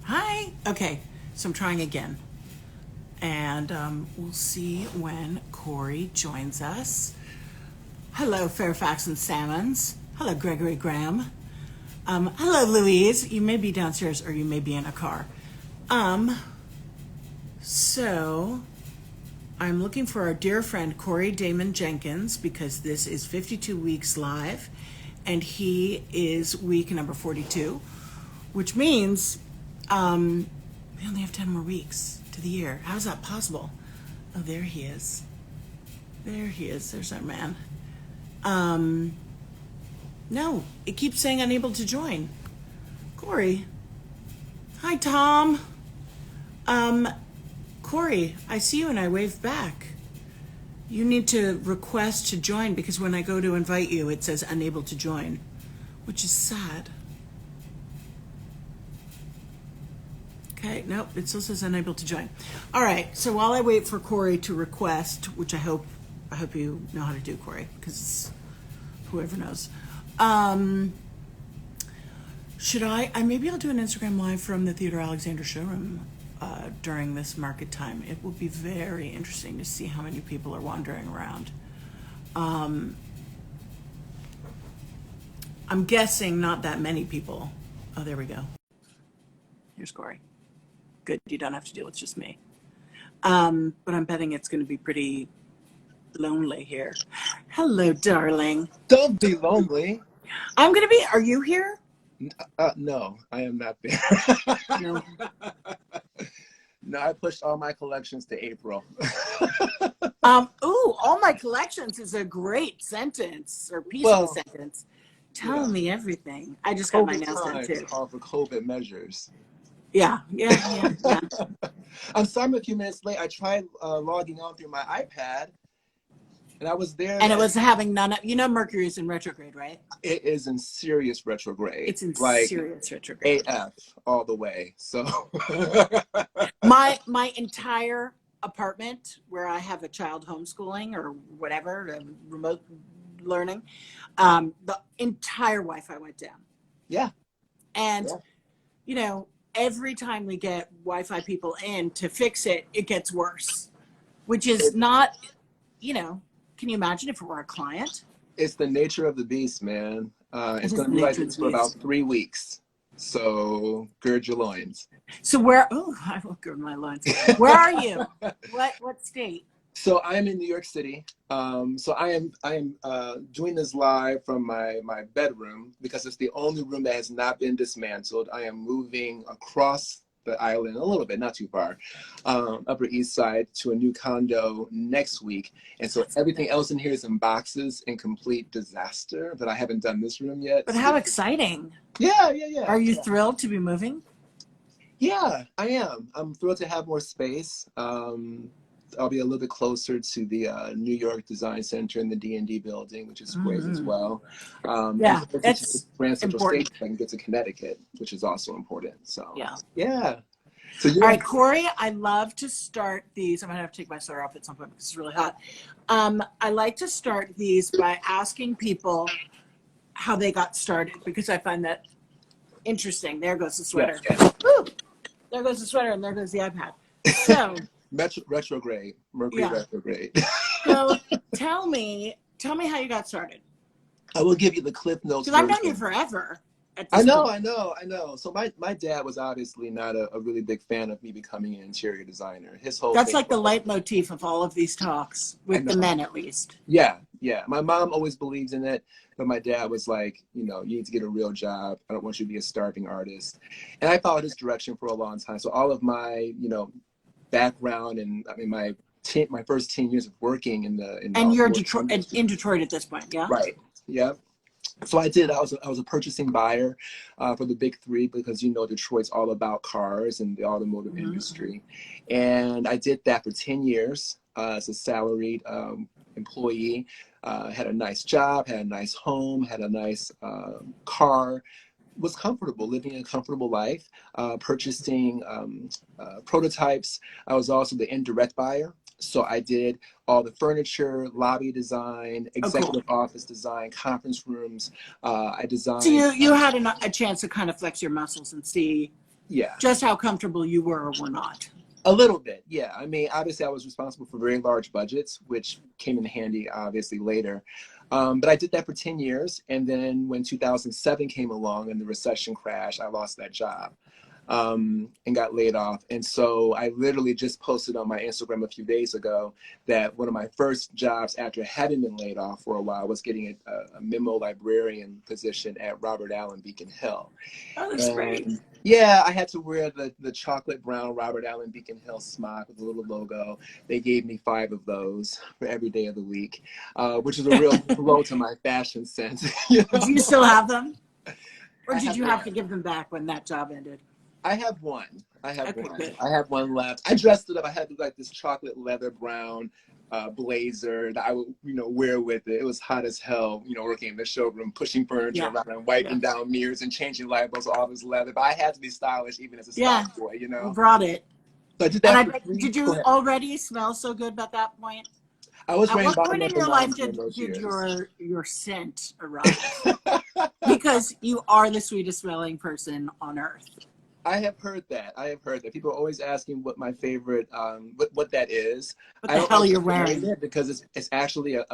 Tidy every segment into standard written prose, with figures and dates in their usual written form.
Hi. Okay, so I'm trying again. And we'll see when Corey joins us. Hello, Fairfax and Salmons. Hello, Gregory Graham. Hello, Louise. You may be downstairs or you may be in a car. Um, so I'm looking for our dear friend Corey Damen Jenkins because this is 52 weeks live and he is week number 42, which means we only have 10 more weeks to the year. How's that possible? Oh, there he is. There he is. There's our man. No, it keeps saying unable to join. Corey. Hi, Tom. Corey, I see you and I wave back. You need to request to join because when I go to invite you, it says unable to join, which is sad. Okay, nope, it still says unable to join. All right, so while I wait for Corey to request, which I hope you know how to do, Corey, because whoever knows. Should maybe I'll do an Instagram live from the Theodore Alexander showroom during this market time. It will be very interesting to see how many people are wandering around. I'm guessing not that many people. Oh, there we go. Here's Corey. Good, you don't have to deal with just me. But I'm betting it's going to be pretty lonely here. Hello, darling. Don't be lonely. I'm going to be, are you here? No, I am not there. No. No, I pushed all my collections to April. All my collections is a great sentence or piece of a sentence. Tell me everything. I just got my nails done too. All for COVID measures. Yeah. I'm sorry I'm a few minutes late. I tried logging on through my iPad, and I was there. And it was having none of, Mercury is in retrograde, right? It is in serious retrograde. It's in serious retrograde. AF all the way. So my entire apartment where I have a child homeschooling or whatever, remote learning, the entire Wi-Fi went down. Yeah. And, every time we get Wi-Fi people in to fix it, it gets worse, which is not, can you imagine if it were a client? It's the nature of the beast, man. It's going to be like this for about 3 weeks. So gird your loins. So I will gird my loins. Where are you? What state? So I am in New York City. So I am doing this live from my bedroom because it's the only room that has not been dismantled. I am moving across the island a little bit, not too far, Upper East Side to a new condo next week. And so everything else in here is in boxes in complete disaster, but I haven't done this room yet. But how exciting. Yeah. Are you thrilled to be moving? Yeah, I am. I'm thrilled to have more space. I'll be a little bit closer to the New York Design Center and the D&D building, which is great as well. That's Grand Central important. Station, I can get to Connecticut, which is also important. So yeah. So all right, Corey, I love to start these. I'm gonna have to take my sweater off at some point because it's really hot. I like to start these by asking people how they got started because I find that interesting. There goes the sweater. Yeah. Woo! There goes the sweater and there goes the iPad. So. Retrograde, Mercury retrograde. So tell me how you got started. I will give you the Cliff Notes. Because I've known you forever. I know. So my dad was obviously not a really big fan of me becoming an interior designer. That's like the leitmotif of all of these talks, with the men at least. Yeah. My mom always believed in it, but my dad was like, you need to get a real job. I don't want you to be a starving artist. And I followed his direction for a long time. So all of my, background and my first 10 years of working in you're in Detroit at this point, yeah? Right. Yeah. So I was a purchasing buyer for the big three because Detroit's all about cars and the automotive industry, and I did that for 10 years as a salaried employee. Had a nice job, had a nice home, had a nice car. Was comfortable, living a comfortable life, purchasing prototypes. I was also the indirect buyer. So I did all the furniture, lobby design, executive office design, conference rooms. I designed. So you had a chance to kind of flex your muscles and see Yeah. Just how comfortable you were or were not. A little bit, yeah. I mean, obviously, I was responsible for very large budgets, which came in handy, obviously, later. But I did that for 10 years. And then when 2007 came along and the recession crashed, I lost that job and got laid off. And so I literally just posted on my Instagram a few days ago that one of my first jobs after having been laid off for a while was getting a memo librarian position at Robert Allen Beacon Hill. Oh, that's great. Yeah, I had to wear the chocolate brown Robert Allen Beacon Hill smock with a little logo. They gave me 5 of those for every day of the week, which is a real blow to my fashion sense. You know? Do you still have them? Or I did have you have one. to give them back when that job ended? I have one. I have Okay, one. good. I have one left. I dressed it up. I had like this chocolate leather brown blazer that I would, wear with it. It was hot as hell, working in the showroom, pushing furniture Yeah. around and wiping down mirrors and changing light bulbs with all this leather. But I had to be stylish even as a Yeah. stock boy, You brought it. So I did And that I for bet, 3. did Go you ahead. already smell so good at that point? I was At wearing what bottom point in number your 9 life during did, those did years. your scent arrive? Because you are the sweetest smelling person on earth. I have heard that. People are always asking what my favorite, what that is. What I the don't hell like you're sharing wearing? it because it's actually a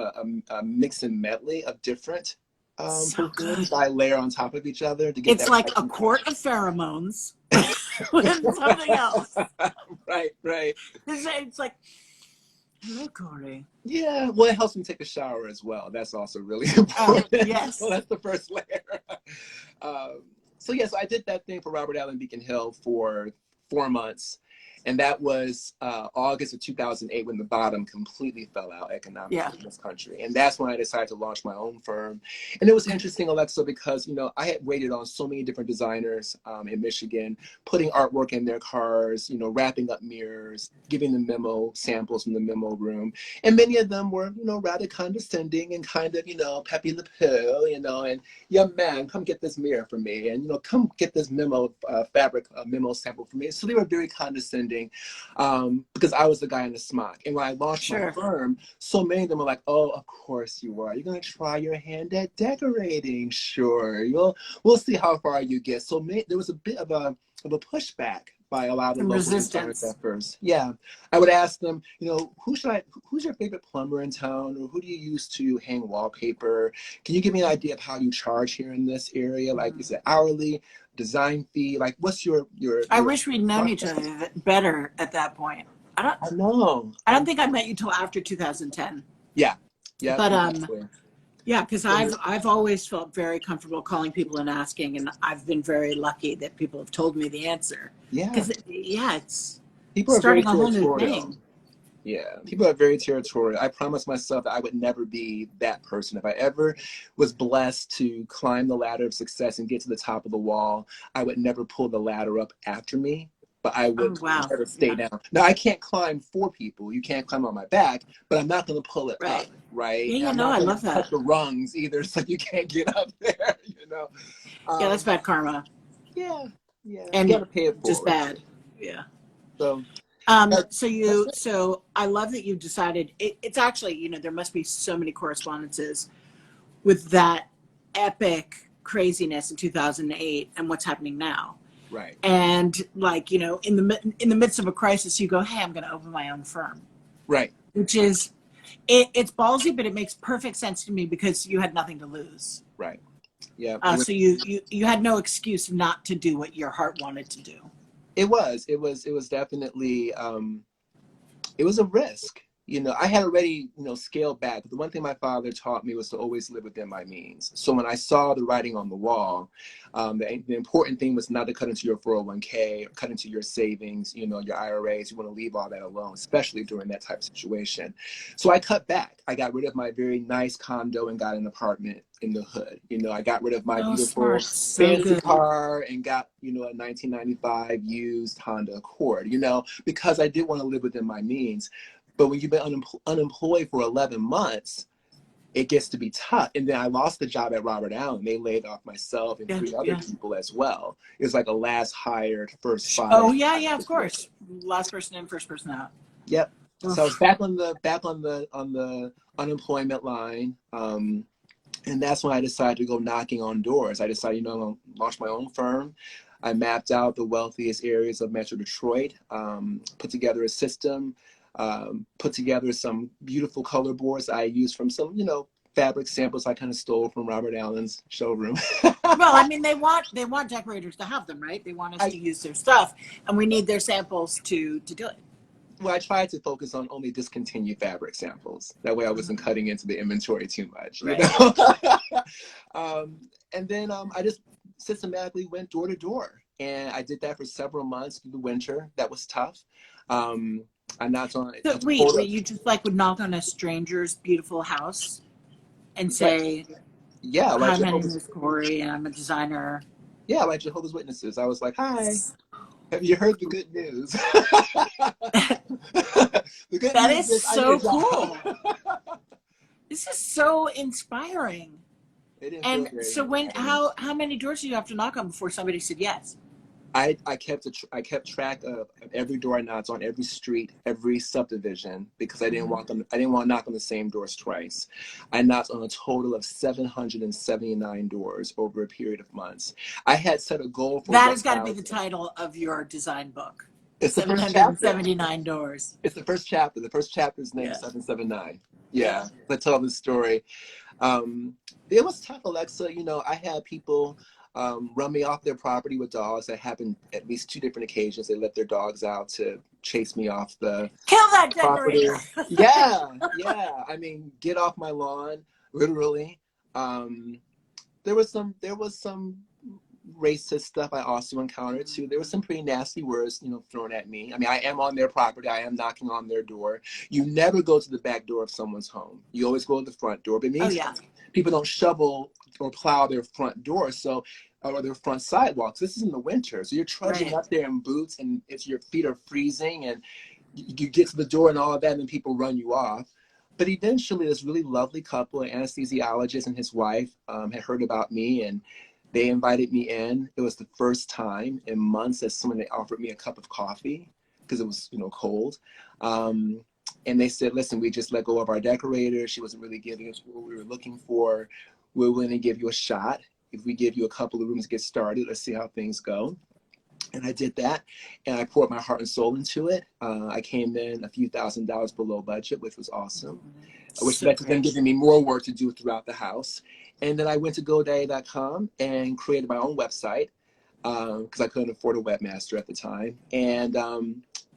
mix and medley of different So perfumes good. that I layer on top of each other to get It's that like a perfect quart of pheromones with something else. Right. It's like, hello, Corey. Yeah, well, it helps me take a shower as well. That's also really important. Yes. So that's the first layer. So yes, I did that thing for Robert Allen Beacon Hill for 4 months. And that was August of 2008 when the bottom completely fell out economically in this country. And that's when I decided to launch my own firm. And it was interesting, Alexa, because, I had waited on so many different designers in Michigan, putting artwork in their cars, wrapping up mirrors, giving them memo samples from the memo room. And many of them were, rather condescending and kind of, peppy the pill, and young man, come get this mirror for me. And, come get this memo fabric memo sample for me. So they were very condescending. Because I was the guy in the smock. And when I launched my firm, so many of them were like, oh, of course you are. You're going to try your hand at decorating. Sure. We'll see how far you get. So there was a bit of a pushback by a lot of Some local designers at first. Yeah. I would ask them, who's your favorite plumber in town? Or who do you use to hang wallpaper? Can you give me an idea of how you charge here in this area? Like, is it hourly? Design fee? Like, what's your I wish we'd known each other better at that point. I know. I don't think I met you till after 2010. Yeah. But exactly. yeah, because I've always felt very comfortable calling people and asking, and I've been very lucky that people have told me the answer. Yeah. Because it's people are starting very a whole new territorial. thing. Yeah, people are very territorial. I promised myself that I would never be that person. If I ever was blessed to climb the ladder of success and get to the top of the wall, I would never pull the ladder up after me, but I would never stay down. Now, I can't climb for people. You can't climb on my back, but I'm not going to pull it up, right? Yeah, I'm no, not I gonna love that. cut the rungs either, so you can't get up there, Yeah, that's bad karma. Yeah. And you gotta pay it forward. Just bad. Yeah. So I love that you decided it's actually, there must be so many correspondences with that epic craziness in 2008 and what's happening now. Right. And like, in the midst of a crisis, you go, hey, I'm going to open my own firm. Right. Which is, it's ballsy, but it makes perfect sense to me because you had nothing to lose. Right. Yeah. So you had no excuse not to do what your heart wanted to do. It was definitely, it was a risk. I had already, scaled back. The one thing my father taught me was to always live within my means. So when I saw the writing on the wall, the important thing was not to cut into your 401k or cut into your savings, your IRAs. You want to leave all that alone, especially during that type of situation. So I cut back. I got rid of my very nice condo and got an apartment in the hood. I got rid of my beautiful fancy car and got, a 1995 used Honda Accord, because I did want to live within my means. But when you've been unemployed for 11 months, it gets to be tough. And then I lost the job at Robert Allen. They laid off myself and 3 other people as well. It was like a last hired, first fired. Oh yeah, of course. Last person in, first person out. Yep. So I was back on the unemployment line. And that's when I decided to go knocking on doors. I decided, I'm going to launch my own firm. I mapped out the wealthiest areas of Metro Detroit, put together a system, put together some beautiful color boards I used from some, you know, fabric samples I kind of stole from Robert Allen's showroom. Well, I mean, they want decorators to have them, right? They want us to use their stuff, and we need their samples to do it. Well, I tried to focus on only discontinued fabric samples. That way I wasn't cutting into the inventory too much, you know? And then I just systematically went door to door. And I did that for several months through the winter. That was tough. I knocked on So wait, you just like would knock on a stranger's beautiful house and say, yeah, "Hi, like my name Jehovah's, is Corey, and I'm a designer." yeah, like Jehovah's Witnesses. I was like, hi, have you heard the good news? The good That news is I need a so job. cool. This is so inspiring. It didn't feel And very so when inspiring. how many doors do you have to knock on before somebody said yes? I kept track of every door I knocked on, every street, every subdivision, because I didn't want to knock on the same doors twice. I knocked on a total of 779 doors over a period of months. I had set a goal for That has got to be 1,000. the title of your design book. It's the first chapter. 779 doors. It's the first chapter. The first chapter is named Yeah. 779. Yeah. Let's tell the story. It was tough, Alexa. You know, I had people run me off their property with dogs. That happened at least 2 different occasions. They let their dogs out to chase me off the Kill that property. decorator. Yeah, yeah. I mean, get off my lawn, literally. There was some racist stuff I also encountered too. There were some pretty nasty words, you know, thrown at me. I mean, I am on their property. I am knocking on their door. You never go to the back door of someone's home. You always go to the front door. But it means people don't shovel or plow their front door, so or their front sidewalks. This is in the winter, so you're trudging up there in boots, and your feet are freezing, and you get to the door and all of that, and then people run you off. But eventually, this really lovely couple, an anesthesiologist and his wife, had heard about me, and they invited me in. It was the first time in months that someone had offered me a cup of coffee because it was, you know, cold. And they said, listen, we just let go of our decorator. She wasn't really giving us what we were looking for. We're willing to give you a shot. If we give you a couple of rooms to get started, let's see how things go. And I did that, and I poured my heart and soul into it. I came in a few $1,000s below budget, which was awesome, which led to them giving me more work to do throughout the house. And then I went to GoDaddy.com and created my own website because I couldn't afford a webmaster at the time. And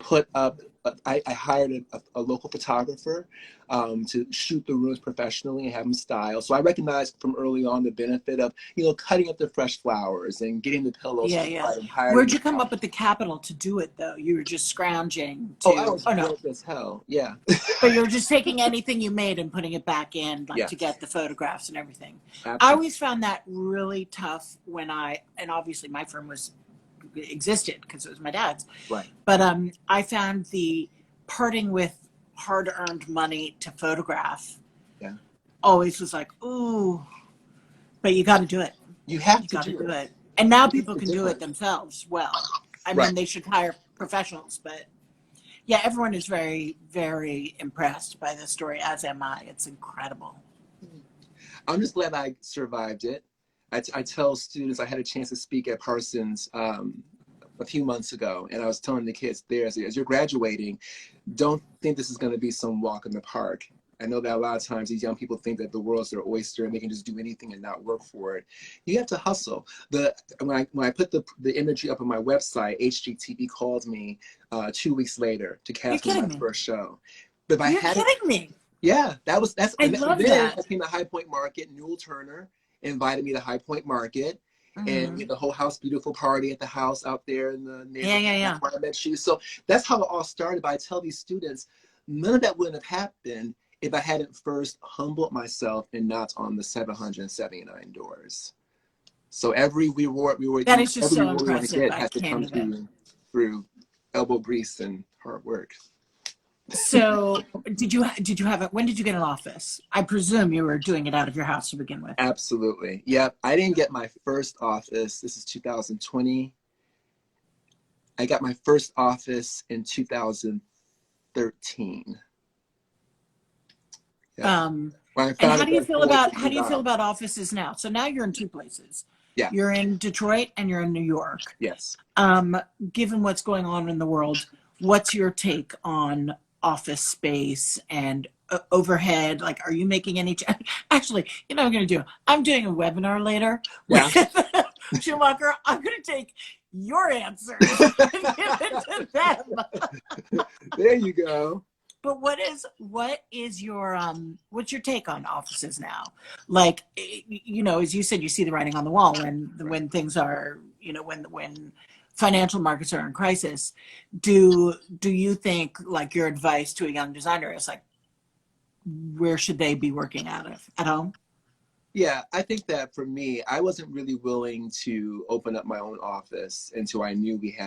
put up, I hired a local photographer to shoot the rooms professionally and have them style. So I recognized from early on the benefit of, you know, cutting up the fresh flowers and getting the pillows. Where'd you come up with the capital to do it, though? You were just scrounging to... Oh, I was broke as hell, yeah. But you were just taking anything you made and putting it back in, like to get the photographs and everything. Absolutely. I always found that really tough when and obviously my firm existed because it was my dad's. Right. But I found the parting with hard-earned money to photograph always was like, ooh, but you got to do it. You have to do it. And now people can do it themselves well. I mean, they should hire professionals, but yeah, everyone is very, very impressed by this story, as am I. It's incredible. I'm just glad I survived it. I tell students, I had a chance to speak at Parsons a few months ago, and I was telling the kids there, as you're graduating, don't think this is going to be some walk in the park. I know that a lot of times these young people think that the world's their oyster and they can just do anything and not work for it. You have to hustle. When I put the imagery up on my website, HGTV called me 2 weeks later to cast me my first show. But if You're kidding me. Yeah, that's. I love that. I came to High Point Market. Newell Turner invited me to High Point Market, and we had the whole house beautiful party at the house out there in the neighborhood where I met you. So that's how it all started. But I tell these students, none of that wouldn't have happened if I hadn't first humbled myself and knocked on the 779 doors. So every reward that is just so impressive. Has to come through elbow grease and hard work. So did you have it? When did you get an office? I presume you were doing it out of your house to begin with. Absolutely. Yep. I didn't get my first office. This is 2020. I got my first office in 2013. And how do you feel about offices now? So now you're in 2 places. Yeah. You're in Detroit and you're in New York. Yes. Given what's going on in the world, what's your take on office space and overhead? Like, are you making any actually, you know what I'm going to do? I'm doing a webinar later Yeah. with Schumacher. I'm going to take your answers and give it to them. There you go. But what is your what's your take on offices now? Like, you know, as you said, you see the writing on the wall when things are, you know, when financial markets are in crisis. Do you think, like, your advice to a young designer is like, where should they be working out of? At home? Yeah, I think that for me, I wasn't really willing to open up my own office until I knew we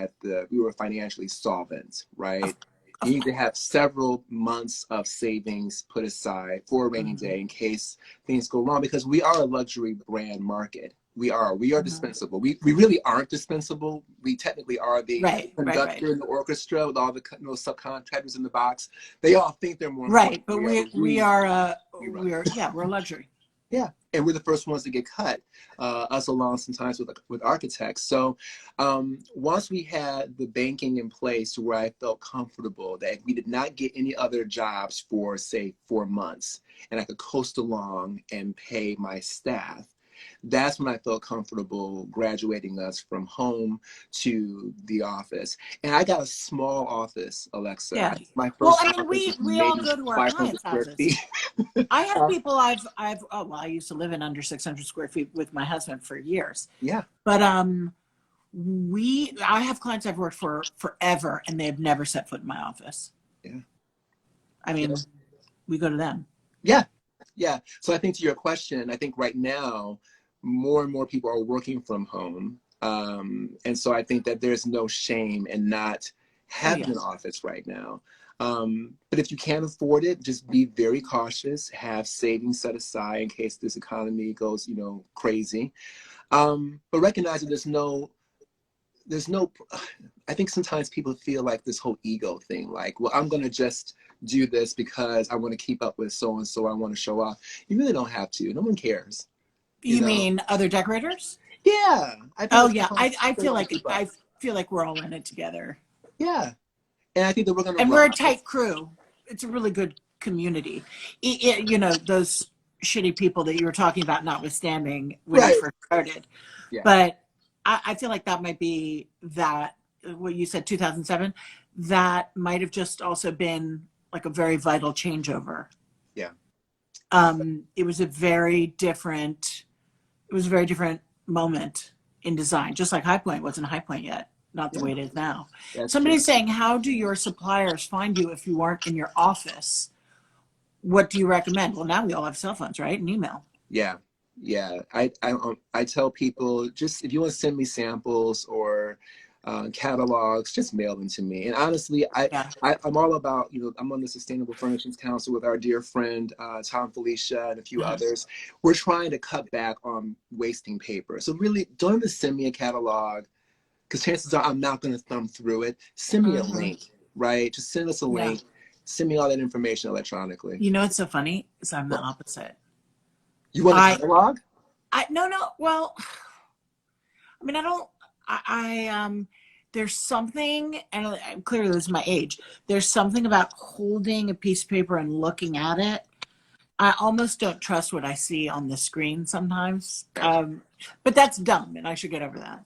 were financially solvent, right? Of You need to course. have several months of savings put aside for a rainy Mm-hmm. day in case things go wrong, because we are a luxury brand market. We are Mm-hmm. dispensable. We really aren't dispensable. We technically are the Right. conductor in the orchestra with all the, you know, subcontractors in the box. They all think they're more important Right, than but we are, but we are we run. we're a luxury. Yeah, and we're the first ones to get cut, us along sometimes with architects. So once we had the banking in place to where I felt comfortable that we did not get any other jobs for, say, 4 months, and I could coast along and pay my staff, that's when I felt comfortable graduating us from home to the office. And I got a small office, Alexa. I Yeah. think my Well, first I mean, office was we all maybe go to our 500 clients' square houses. feet. I have people oh well, I used to live in under 600 square feet with my husband for years. Yeah. But I have clients I've worked for forever and they have never set foot in my office. Yeah. I Yeah. mean, we go to them. Yeah. Yeah. So I think to your question, I think right now more and more people are working from home. And so I think that there's no shame in not Oh having an yes. office right now. But if you can't afford it, just be very cautious, have savings set aside in case this economy goes, you know, crazy. But recognize that there's no, I think sometimes people feel like this whole ego thing, like, well, I'm going to just do this because I want to keep up with so-and-so, I want to show off. You really don't have to. No one cares, you You know? mean other decorators? Yeah. I think Oh that yeah. sometimes I people feel don't like keep up. we're all in it together. Yeah. And I think that we're going to And we're a rise. tight crew. It's a really good community. You know, those shitty people that you were talking about notwithstanding when you Right. first started. Yeah. But I feel like that might be that, what you said, 2007, that might have just also been like a very vital changeover. Yeah. It was a very different, moment in design, just like High Point wasn't High Point yet, not the Yeah. way it is now. That's true. Somebody's saying, how do your suppliers find you if you aren't in your office? What do you recommend? Well, now we all have cell phones, right? And email. Yeah. Yeah. I tell people, just if you want to send me samples or catalogs, just mail them to me. And honestly, Yeah. I'm all about, you know, I'm on the Sustainable Furnishings Council with our dear friend Tom Felicia and a few Uh-huh. others. We're trying to cut back on wasting paper. So really, don't even send me a catalog, because chances are I'm not going to thumb through it. Send me a Mm-hmm. link, right? Just send us a Yeah. link. Send me all that information electronically. You know what's so funny? Is I'm the What? opposite. You want a I catalog? no. Well, I mean, I don't. There's something, and clearly this is my age. There's something about holding a piece of paper and looking at it. I almost don't trust what I see on the screen sometimes. Gotcha. But that's dumb, and I should get over that.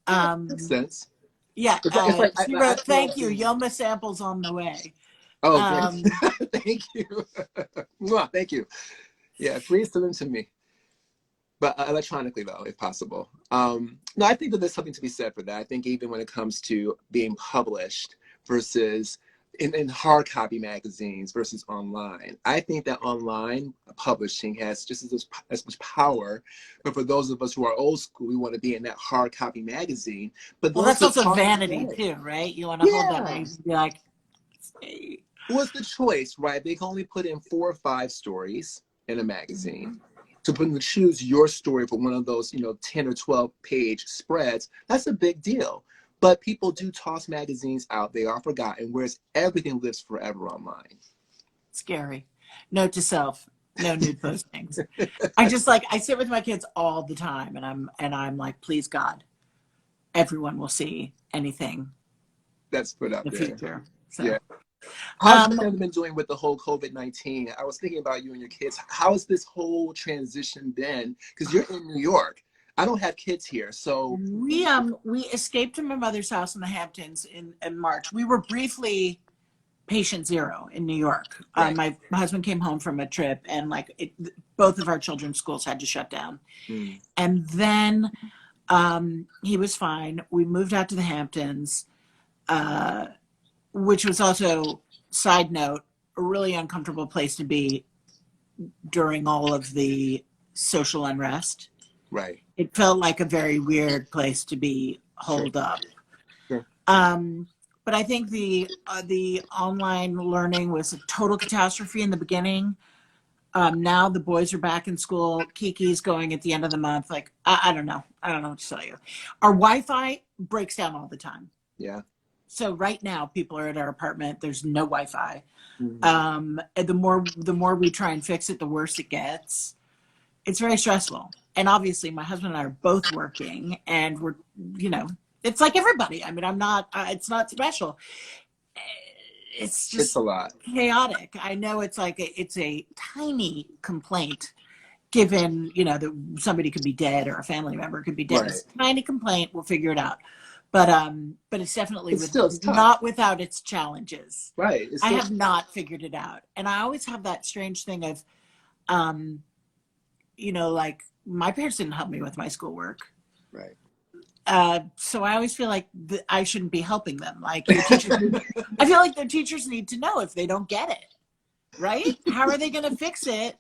Yeah, makes sense. Yeah. It's like She I wrote, feel like "Thank you, Yoma samples on the way." oh, great. Um, Thank you. Mwah, thank you. Yeah, please send them to me, but electronically though, if possible. No, I think that there's something to be said for that. I think even when it comes to being published versus in hard copy magazines versus online, I think that online publishing has just as much power. But for those of us who are old school, we want to be in that hard copy magazine. But well, those that's are also cost vanity advantage. too, right? You want to hold that Yeah. and be like, hey. What's the choice, right? They can only put in 4 or 5 stories in a magazine. Mhm. To put to choose your story for one of those, you know, 10 or 12 page spreads, that's a big deal. But people do toss magazines out. They are forgotten, whereas everything lives forever online. Scary. Note to self. No nude postings. I just like, I sit with my kids all the time, and I'm like, please God, everyone will see anything That's put in up the there. future. So, Yeah. How's your family been doing with the whole COVID-19? I was thinking about you and your kids. How's this whole transition been? Because you're in New York. I don't have kids here, so we escaped from my mother's house in the Hamptons in March. We were briefly patient zero in New York. right. My husband came home from a trip, and both of our children's schools had to shut down. Mm, And then he was fine. We moved out to the Hamptons, which was also, side note, a really uncomfortable place to be during all of the social unrest. right. It felt like a very weird place to be Sure. holed up. Sure. But I think the online learning was a total catastrophe in the beginning. Now the boys are back in school. Kiki's going at the end of the month. Like, I don't know. I don't know what to tell you. Our Wi-Fi breaks down all the time. Yeah. So right now, people are at our apartment. There's no Wi-Fi. Mm-hmm. And the more we try and fix it, the worse it gets. It's very stressful. And obviously, my husband and I are both working, and we're, it's like everybody. I mean, I'm not. It's not special. It's It's a just lot. chaotic. I know it's like it's a tiny complaint, given that somebody could be dead or a family member could be dead. Right. It's a tiny complaint. We'll figure it out. But it's definitely It's tough. not without its challenges. Right. It's I still have not figured it out, and I always have that strange thing of, like my parents didn't help me with my schoolwork. right. So I always feel like I shouldn't be helping them. Like your teachers, I feel like their teachers need to know if they don't get it, right? How are they going to fix it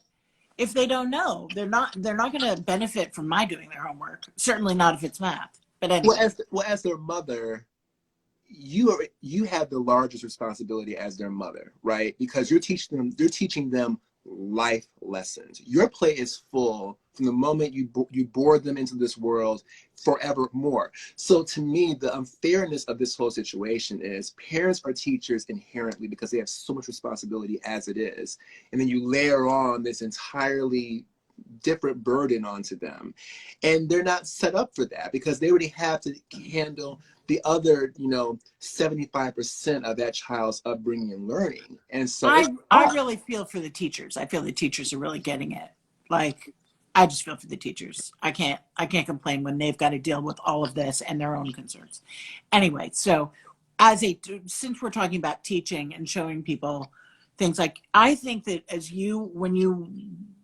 if they don't know? They're not going to benefit from my doing their homework. Certainly not if it's math. But anyway. As their mother, you have the largest responsibility as their mother, right? Because you're teaching them life lessons. Your plate is full from the moment you board them into this world forevermore. So to me, the unfairness of this whole situation is parents are teachers inherently because they have so much responsibility as it is. And then you layer on this entirely different burden onto them. And they're not set up for that because they already have to handle the other, 75% of that child's upbringing and learning. And so I really feel for the teachers. I feel the teachers are really getting it. Like, I just feel for the teachers. I can't complain when they've got to deal with all of this and their own concerns. Anyway, so since we're talking about teaching and showing people things, like, I think that when you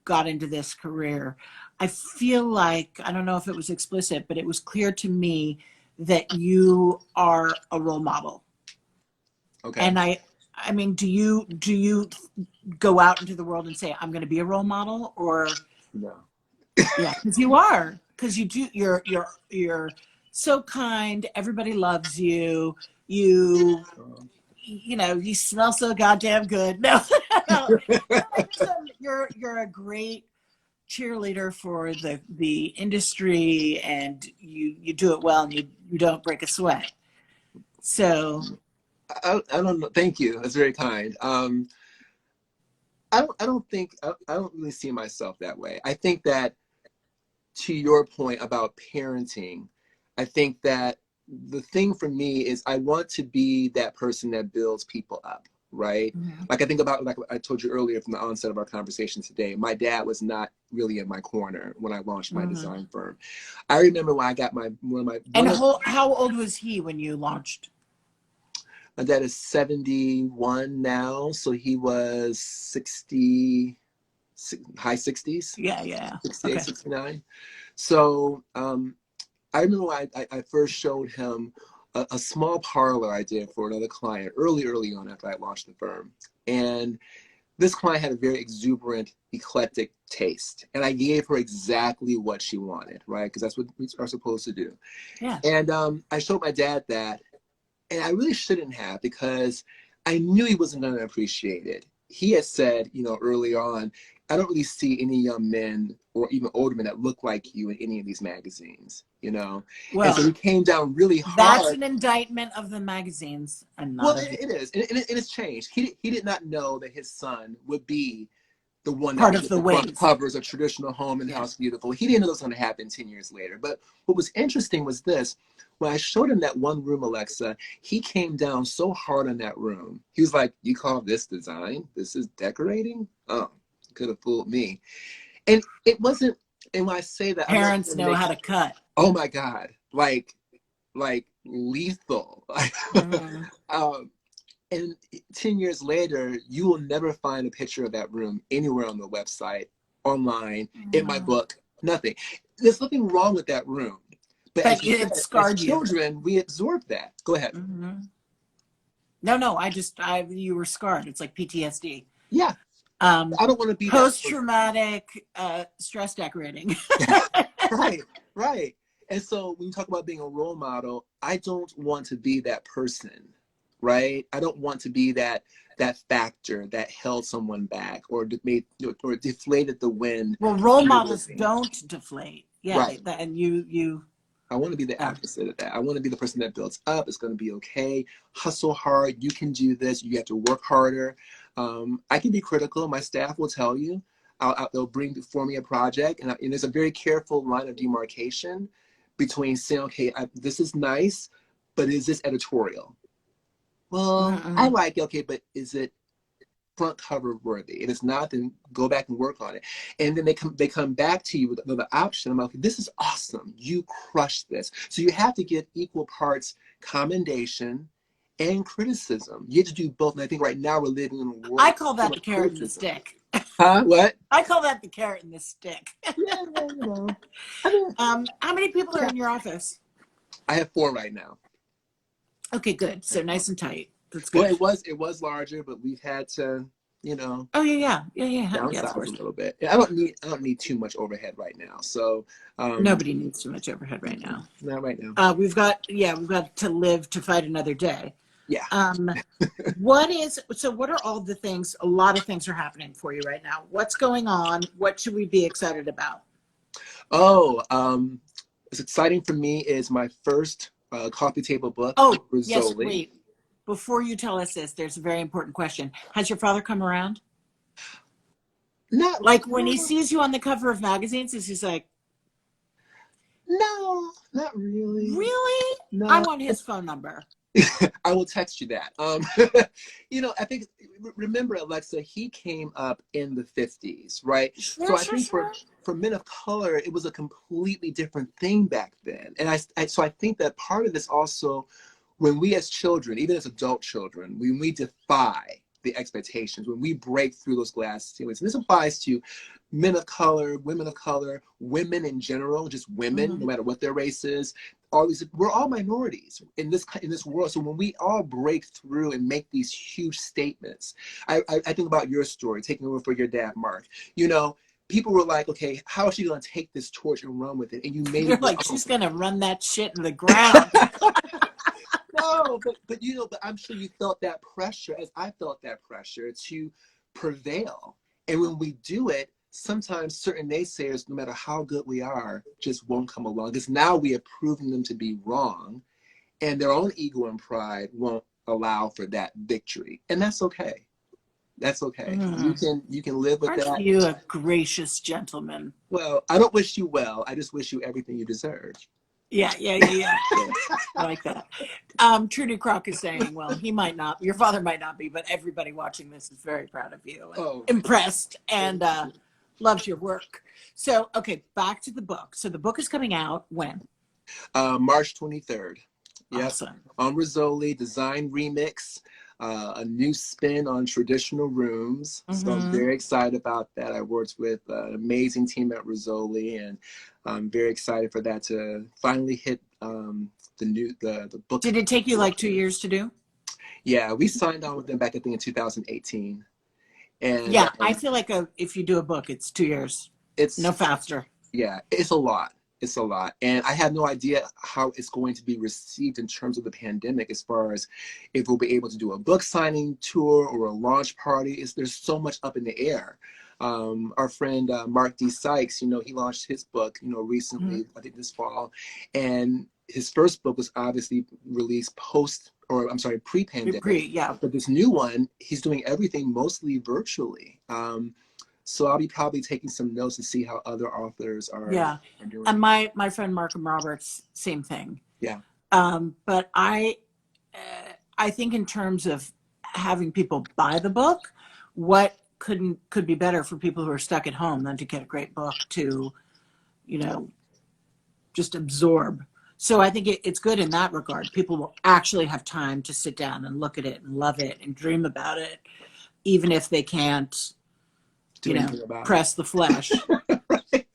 got into this career, I feel like, I don't know if it was explicit, but it was clear to me that you are a role model. Okay. And I mean, do you go out into the world and say, I'm going to be a role model? Or No. Yeah, because you are, because you do. You're so kind. Everybody loves you. You smell so goddamn good. No, no. You're a great cheerleader for the industry, and you do it well, and you don't break a sweat. So I don't know. Thank you. That's very kind. I don't really see myself that way. I think that, to your point about parenting, I think that the thing for me is I want to be that person that builds people up, right? mm-hmm. Like I think about, like I told you earlier from the onset of our conversation today, my dad was not really in my corner when I launched my mm-hmm. design firm. I remember when I got how old was he when you launched? My dad is 71 now, so he was 60, high 60s. Yeah. 68, Okay. 69. So I remember when I first showed him a small parlor I did for another client early on after I launched the firm. And this client had a very exuberant, eclectic taste. And I gave her exactly what she wanted, right? Because that's what we are supposed to do. Yeah. And I showed my dad that. And I really shouldn't have, because I knew he wasn't going to appreciate it. He had said, early on, I don't really see any young men or even older men that look like you in any of these magazines, Well, and so he came down really hard. That's an indictment of the magazines, and not it is, and it's changed. He did not know that his son would be the one that Part was of with the the front wings. covers, a traditional home and Yeah. house beautiful. He didn't know that was going to happen 10 years later. But what was interesting was this. When I showed him that one room, Alexa, he came down so hard on that room. He was like, you call this design? This is decorating? Oh, could have fooled me. And it wasn't, and when I say that, I'm not Parents trying to know make, how to cut. oh my God, like lethal. Mhm. um, and 10 years later, you will never find a picture of that room anywhere on the website, online, in my book, nothing. There's nothing wrong with that room. But as But you said, it as scarred you. children, we absorb that. Go ahead. Mm-hmm. No, you were scarred. It's like PTSD. Yeah, Um, I don't want to be that person. Post-traumatic stress decorating. Right, right. And so when you talk about being a role model, I don't want to be that person, right? I don't want to be that factor that held someone back or made or deflated the wind. Well, role Under models living. don't deflate. Yeah, Right. and you. I want to be the Yeah. opposite of that. I want to be the person that builds up. It's going to be okay. Hustle hard. You can do this. You have to work harder. I can be critical. My staff will tell you. They'll bring before me a project, and there's a very careful line of demarcation between saying, okay, this is nice, but is this editorial? Well, I Mm-mm. like it, okay, but is it front cover worthy? It is not, then go back and work on it. And then they come back to you with another option. I'm like, this is awesome. You crushed this. So you have to give equal parts commendation and criticism. You have to do both. And I think right now we're living in a world I call full that the of carrot and the criticism. stick. Huh? What? I call that the carrot and the stick. Yeah, well, you know. I mean, How many people are yeah. in your office? I have 4 right now. Okay, good. So nice and tight. That's Well, good. it was larger, but we've had to, Oh yeah, of downsize a course. little bit. I don't need too much overhead right now. So Nobody needs too much overhead right now. not right now. We've got to live to fight another day. Yeah. What are all the things? A lot of things are happening for you right now. What's going on? What should we be excited about? Oh, what's exciting for me is my first coffee table book, Oh, yes, Rizzoli. wait. Before you tell us this, there's a very important question. Has your father come around? Not Like when he sees you on the cover of magazines, is he's like, no, not really. really? No. I want his phone number. I will text you that. I think, remember, Alexa, he came up in the 50s, right? So I think for men of color, it was a completely different thing back then. And so I think that part of this also, when we as children, even as adult children, when we defy the expectations, when we break through those glass ceilings, and this applies to men of color, women in general, just women, no matter what their race is, we're all minorities in this world. So when we all break through and make these huge statements, I think about your story, taking over for your dad, Mark. People were like, okay, how is she going to take this torch and run with it? And you made You're it like, she's going to run that shit in the ground. No, but I'm sure you felt that pressure, as I felt that pressure to prevail. And when we do it, sometimes certain naysayers, no matter how good we are, just won't come along, because now we have proven them to be wrong, and their own ego and pride won't allow for that victory. And that's okay. That's okay. You can live with that. Aren't you a gracious gentleman? Well, I don't wish you well. I just wish you everything you deserve. Yeah. I like that. Trudy Crock is saying, well, he might not, your father might not be, but everybody watching this is very proud of you and impressed and loves your work. So, okay, back to the book. So the book is coming out when? March 23rd. Yes. Awesome. On Rizzoli, design remix, a new spin on traditional rooms. So I'm very excited about that. I worked with an amazing team at Rizzoli, and I'm very excited for that to finally hit the book. Did it take you like 2 years to do? Yeah, we signed on with them back, I think, in 2018. And yeah, I feel like if you do a book, it's 2 years. It's no faster. Yeah, it's a lot. It's a lot. And I have no idea how it's going to be received in terms of the pandemic, as far as if we'll be able to do a book signing tour or a launch party. There's so much up in the air. Our friend Mark D. Sykes, he launched his book, recently, I think this fall. And his first book was obviously released pre-pandemic. Yeah. But this new one, he's doing everything mostly virtually. So I'll be probably taking some notes to see how other authors Yeah. are doing. And my friend Markham Roberts, same thing. Yeah. But I think in terms of having people buy the book, what could be better for people who are stuck at home than to get a great book to, you know, just absorb. So I think it's good in that regard. People will actually have time to sit down and look at it and love it and dream about it, even if they can't, Do anything about press the flesh. it. Right.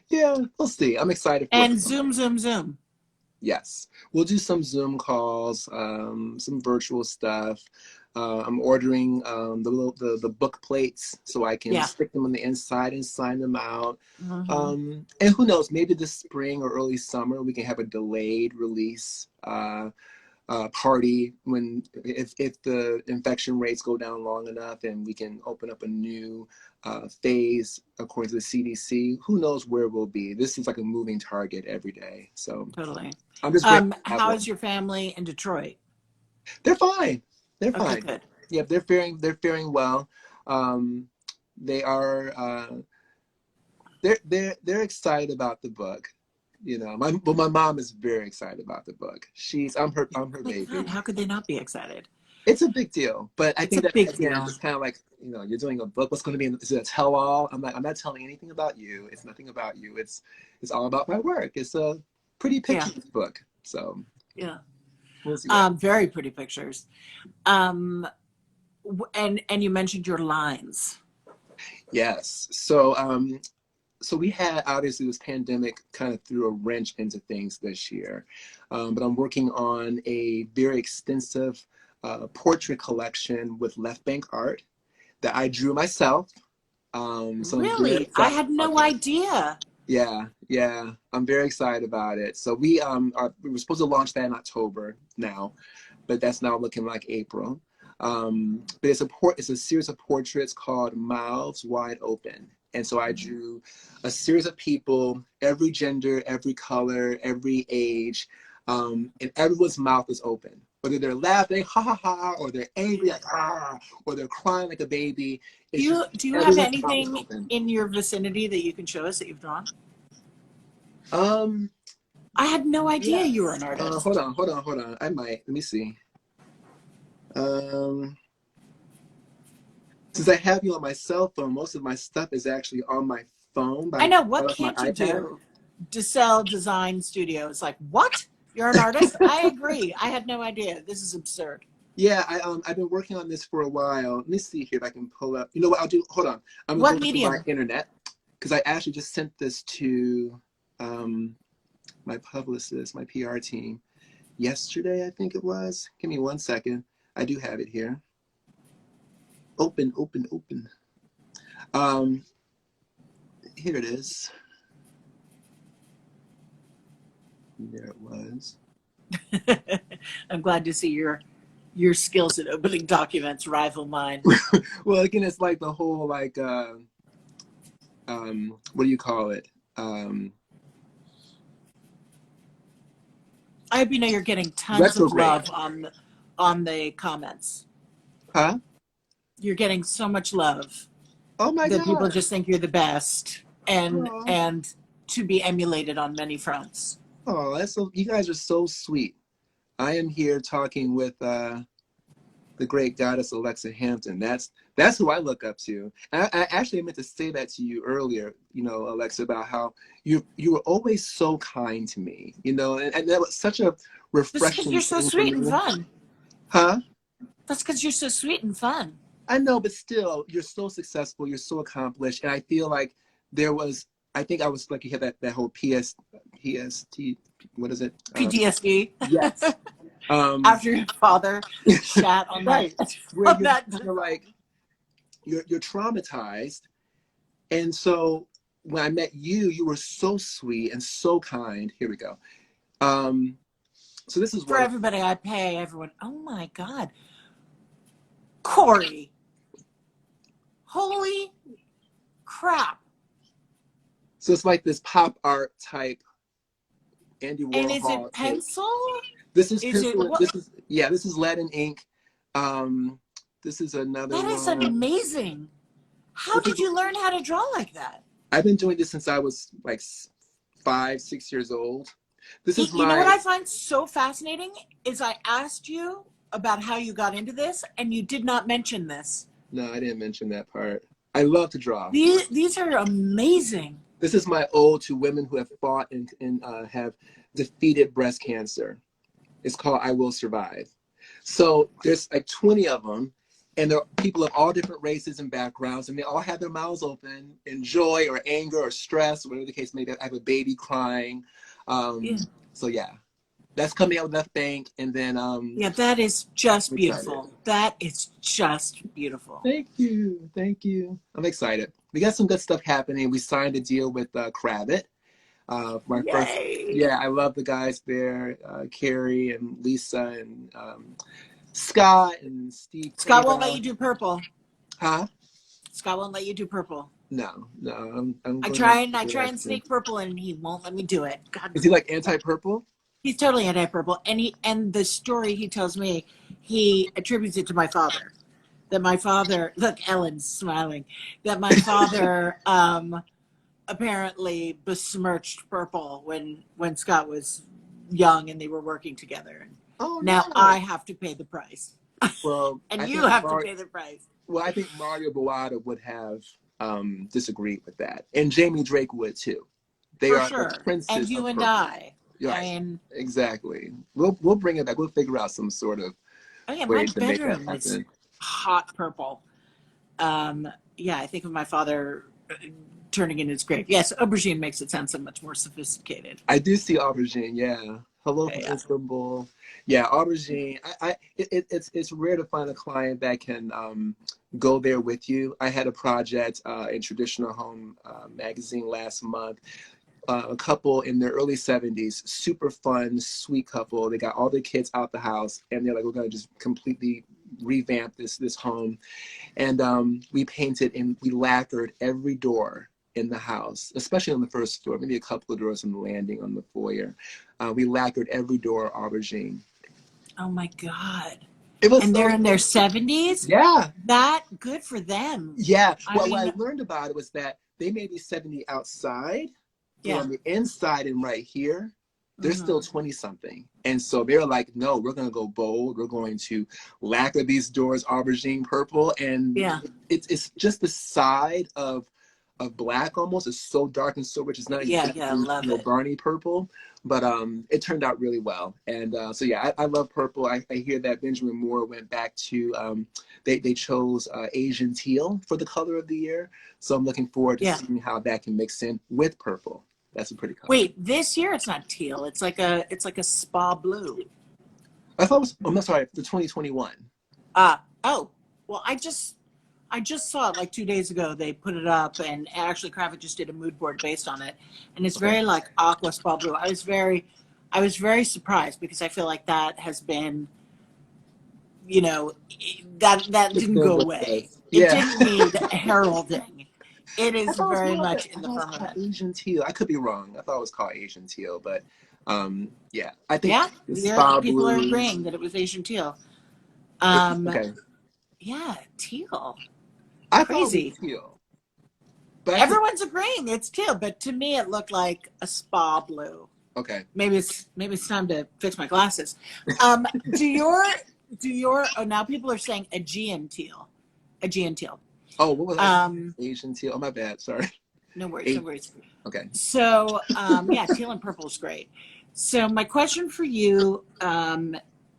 Yeah, we'll see. I'm excited for And it. zoom. Yes, we'll do some Zoom calls, some virtual stuff. I'm ordering the book plates so I can stick them on the inside and sign them out. Mm-hmm. And who knows, maybe this spring or early summer we can have a delayed release party if the infection rates go down long enough, and we can open up a new phase according to the CDC. Who knows where we'll be? This is like a moving target every day. So Totally. I'm just grateful. How is your family in Detroit? They're fine. They're Okay, fine. good. Yeah, they're faring well. They are they're excited about the book. You know, my mom is very excited about the book. I'm her baby. God, how could they not be excited? It's a big deal, but I think a that big again, deal. it's kind of like, you're doing a book. What's going to be is it a tell-all? I'm not telling anything about you. It's nothing about you. It's all about my work. It's a pretty pictures book. So yeah, we'll see. Very pretty pictures. And you mentioned your lines. Yes. So we had, obviously, this pandemic kind of threw a wrench into things this year, but I'm working on a very extensive portrait collection with left bank art that I drew myself. So Really? I had no idea. Yeah, I'm very excited about it. So we were supposed to launch that in October now, but that's now looking like April. But it's a series of portraits called Mouths Wide Open. And so I drew a series of people, every gender, every color, every age, and everyone's mouth is open. Whether they're laughing, ha ha ha, or they're angry, like ah, or they're crying like a baby. Do you have anything in your vicinity that you can show us that you've drawn? I had no idea you were an artist. Hold on. I might. Let me see. Since I have you on my cell phone, most of my stuff is actually on my phone. I know. What can't you do? DeSalle Design Studio is like, what? You're an artist? I agree. I had no idea. This is absurd. Yeah, I've been working on this for a while. Let me see here if I can pull up. You know what I'll do? Hold on. I'm going to go to my internet, because I actually just sent this to my publicist, my PR team, yesterday, I think it was. Give me 1 second. I do have it here. Open. Here it is. There it was. I'm glad to see your skills at opening documents rival mine. Well, again, it's like the whole what do you call it? I hope you know you're getting tons of love on the comments. Huh? You're getting so much love. Oh my God. That people just think you're the best and to be emulated on many fronts. Oh, you guys are so sweet. I am here talking with the great goddess Alexa Hampton. That's who I look up to. And I actually meant to say that to you earlier, Alexa, about how you were always so kind to me, and that was such a refreshing. That's because you're so sweet and fun. Huh? That's because you're so sweet and fun. I know, but still, you're so successful, you're so accomplished, and I feel like I think I was lucky to have that whole PST, what is it? PTSD. Yes. After your father shat on right. that. You're like, you're traumatized. And so when I met you, you were so sweet and so kind. Here we go. So this is for everybody. I pay everyone. Oh my God. Corey. Holy crap. So it's like this pop art type Andy Warhol. And is it pencil? This is pencil. This is lead and ink. This is another one. That is amazing. How did you learn how to draw like that? I've been doing this since I was like 5, 6 years old. This is You know what my, I find so fascinating is I asked you about how you got into this, and you did not mention this. no, I didn't mention that part. I love to draw. These are amazing. This is my ode to women who have fought and have defeated breast cancer. It's called I Will Survive. So there's like 20 of them, and they're people of all different races and backgrounds, and they all have their mouths open in joy or anger or stress, whatever the case may be. I have a baby crying. Yeah. So yeah, that's coming out with Left Bank, and then Yeah, that is just I'm beautiful. excited. That is just beautiful. Thank you, thank you. I'm excited. We got some good stuff happening. We signed a deal with Kravit. My first, Yay. yeah, I love the guys there, Carrie and Lisa and Scott and Steve. Scott won't let you do purple. Huh? Scott won't let you do purple. No, no, I'm I going try to and sneak purple and he won't let me do it. God. Is he like anti-purple? He's totally anti-purple. And the story he tells me, he attributes it to my father. That my father, look, Ellen's smiling, that my father apparently besmirched purple when Scott was young and they were working together. Oh Now no. I have to pay the price. Well, And I you think have to pay the price. Well, I think Mario Bawada would have disagreed with that, and Jamie Drake would too. They For are sure. the princes And you of and purple. I. Right. I mean, exactly. We'll bring it back. We'll figure out some sort of oh yeah, way my to make that bedroom is happen. hot purple. Yeah, I think of my father turning in his grave. Yes, aubergine makes it sound so much more sophisticated. I do see aubergine. Yeah. Hello from Yeah. Istanbul. Yeah, aubergine. It's rare to find a client that can go there with you. I had a project in Traditional Home magazine last month. A couple in their early 70s, super fun, sweet couple. They got all their kids out the house, and they're like, we're gonna just completely revamp this home. And we painted and we lacquered every door in the house, especially on the first floor, maybe a couple of doors on the landing on the foyer. We lacquered every door aubergine. Oh my God. It was And so they're in their fun. 70s? Yeah. That good for them. Yeah. I Well, mean, what I learned about it was that they may be 70 outside, but yeah. on the inside and right here, they're Mm-hmm. still 20 something. And so they're like, no, we're going to go bold. We're going to lacquer these doors aubergine purple. And Yeah. it's just the side of black almost. It's so dark and so rich. It's not Yeah, exactly, love it. Barney purple, but it turned out really well. And so, yeah, I love purple. I hear that Benjamin Moore went back to, they chose Asian teal for the color of the year. So I'm looking forward to Yeah. seeing how that can mix in with purple. That's a pretty color. Wait, this year it's not teal. It's like a spa blue. I thought it was, I'm sorry, the 2021. Oh, well, I just saw it like 2 days ago. They put it up, and actually Kravitz just did a mood board based on it, and it's very like aqua spa blue. I was very surprised because I feel like that has been, that didn't go away. It didn't need heralding. It is very much in the firmament. Asian teal. I could be wrong. I thought it was called Asian teal, but yeah, I think Yeah, it's spa people are blue. agreeing that it was Asian teal. Okay. Yeah, teal. I thought it Crazy. was teal. But Everyone's agreeing it's teal, but to me it looked like a spa blue. Okay. Maybe it's time to fix my glasses. Do your now people are saying Aegean teal. Oh, what was that? Asian teal. Oh, my bad. Sorry. No worries. Okay. So yeah, teal and purple is great. So my question for you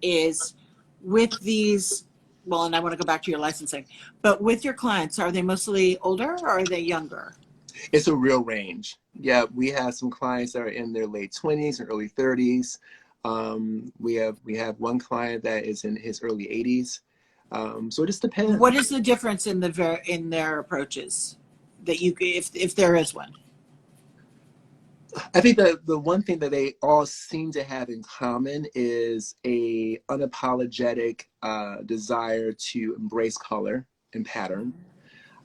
is with these, well, and I want to go back to your licensing, but with your clients, are they mostly older or are they younger? It's a real range. Yeah, we have some clients that are in their late 20s and early 30s. We have one client that is in his early 80s. So it just depends. What is the difference in their approaches that you, if there is one? I think the one thing that they all seem to have in common is a unapologetic desire to embrace color and pattern.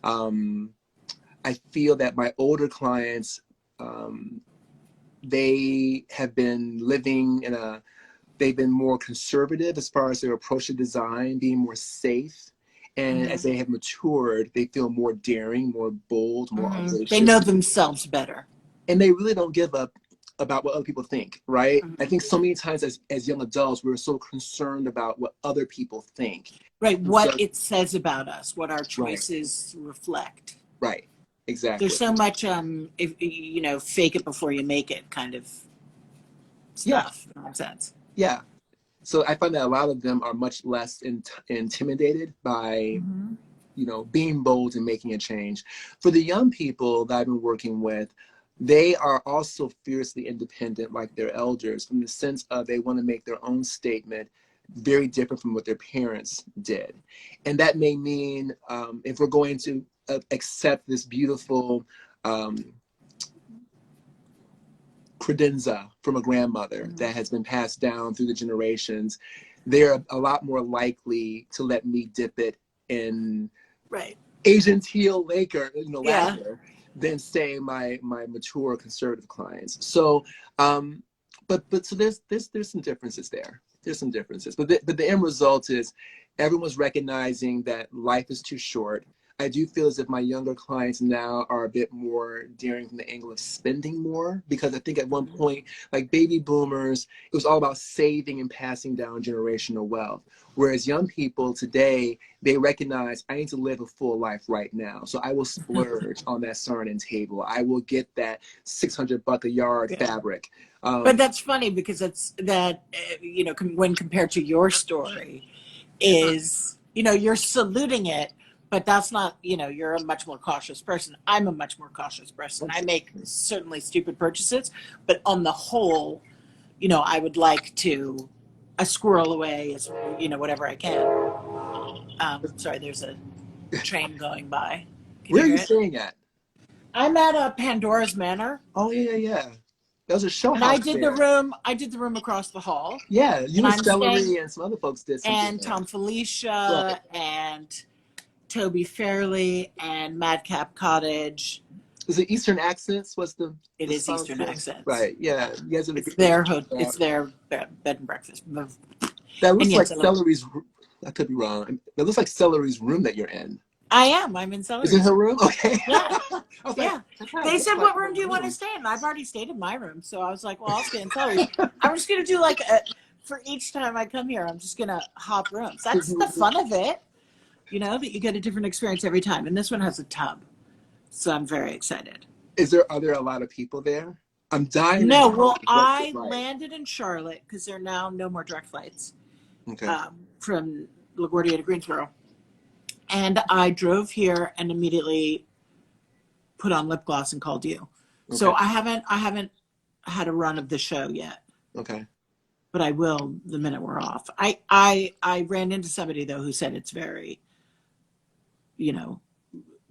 I feel that my older clients, they have been living they've been more conservative as far as their approach to design, being more safe. And as they have matured, they feel more daring, more bold, more audacious. They know themselves better. And they really don't give up about what other people think, right? I think so many times as young adults, we're so concerned about what other people think. Right, what it says about us, what our Right. choices reflect. Right, exactly. There's so much, if you know, fake it before you make it kind of stuff, nonsense. Yeah. So I find that a lot of them are much less intimidated by, you know, being bold and making a change. For the young people that I've been working with, they are also fiercely independent like their elders, from the sense of they want to make their own statement, very different from what their parents did. And that may mean if we're going to accept this beautiful credenza from a grandmother that has been passed down through the generations, they're a lot more likely to let me dip it in Asian teal lacquer, you know, lacquer, than say my mature conservative clients. So, but so there's some differences there. There's some differences, but the end result is everyone's recognizing that life is too short. I do feel as if my younger clients now are a bit more daring from the angle of spending more, because I think at one point, like baby boomers, it was all about saving and passing down generational wealth. Whereas young people today, they recognize I need to live a full life right now. So I will splurge on that Sarnin table. I will get that $600 a yard fabric. But that's funny because it's that, you know, when compared to your story is, you know, you're saluting it. But that's not, you know, you're a much more cautious person. I'm a much more cautious person. I make certainly stupid purchases, but on the whole, you know, I would like to squirrel away as, you know, whatever I can. Sorry, there's a train going by. Where are you staying at? I'm at Pandora's Manor. Oh, yeah. That was a show house. And I did the room across the hall. Yeah, you and Celery and some other folks did something. And Tom Felicia and Toby Fairley and Madcap Cottage. Is it Eastern Accents? It is Eastern Accents. Right, yeah. You guys it's their bed and breakfast. That looks like Celery's, I could be wrong. That looks like Celery's room that you're in. I'm in Celery's. Is it her room? Okay. Yeah. They said, what room do you want to stay in? And I've already stayed in my room. So I was like, well, I'll stay in Celery's. I'm just going to do for each time I come here, I'm just going to hop rooms. That's the fun of it. You know, that you get a different experience every time. And this one has a tub. So I'm very excited. Are there a lot of people there? I'm dying. No, well, I landed in Charlotte because there are now no more direct flights from LaGuardia to Greensboro. And I drove here and immediately put on lip gloss and called you. Okay. So I haven't had a run of the show yet. Okay. But I will the minute we're off. I ran into somebody though who said it's very, you know,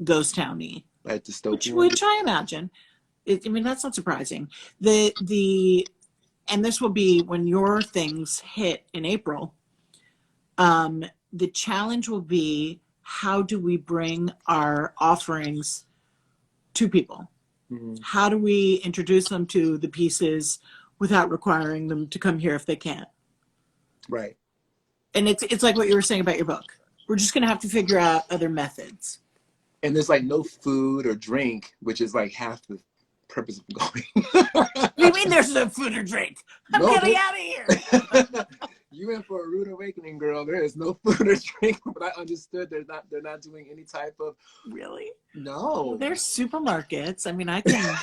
ghost towny. Like dystopian. Which I imagine. I mean, that's not surprising. And this will be when your things hit in April. The challenge will be, how do we bring our offerings to people? Mm-hmm. How do we introduce them to the pieces without requiring them to come here if they can't? Right. And it's like what you were saying about your book. We're just going to have to figure out other methods. And there's like no food or drink, which is like half the purpose of going. What do you mean there's no food or drink? I'm getting out of here. You in for a rude awakening, girl. There is no food or drink, but I understood they're not doing any type of. Really? No. Well, there's supermarkets. I mean, I can.